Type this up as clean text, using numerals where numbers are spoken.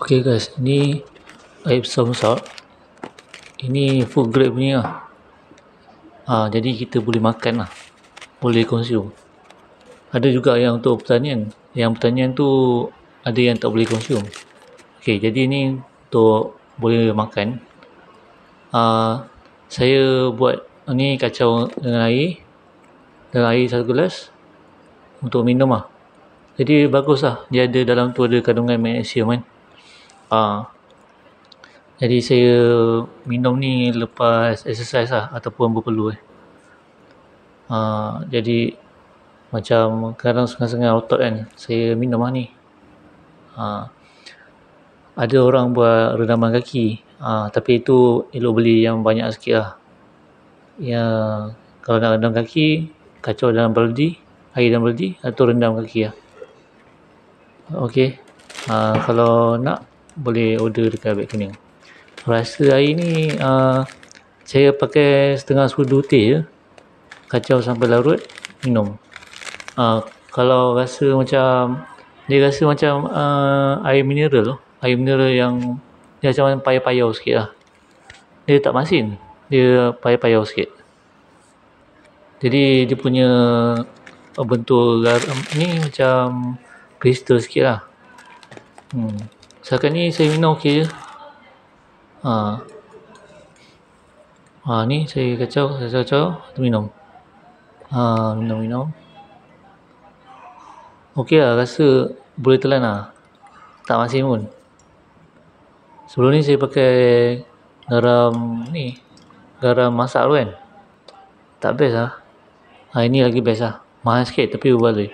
Okay guys, ni air besar-besar. Ini food grade punya lah. Jadi kita boleh makan lah, boleh consume. Ada juga yang untuk pertanian. Yang pertanian tu ada yang tak boleh consume. Okay, jadi ni untuk boleh makan. Saya buat ni kacau dengan air. Dengan air 1 gelas untuk minum lah. Jadi bagus lah, dia ada dalam tu ada kandungan magnesium kan. Jadi saya minum ni lepas exercise lah ataupun berpeluh. Jadi macam kadang sengal-sengal otot kan, saya minum lah ni. Ada orang buat redaman kaki, tapi itu elok beli yang banyak sikit lah. Yang kalau nak rendam kaki, kacau dalam baldi, air dalam baldi atau rendam kaki lah. Okay, kalau nak boleh order dekat Beckoning. Rasa air ni saya pakai setengah sudu teh je, kacau sampai larut, minum. Kalau rasa macam dia rasa macam air mineral yang dia macam payau-payau sikit lah. Dia tak masin, dia payau-payau sikit. Jadi dia punya bentuk garam ni macam kristal sikit lah. Setakat ni saya minum okey je. Ni saya kacau minum. Minum. Okey lah, rasa boleh telan lah. Tak masin pun. Sebelum ni saya pakai garam masak tu kan. Tak best lah. Ini lagi best lah. Mahal sikit tapi boleh.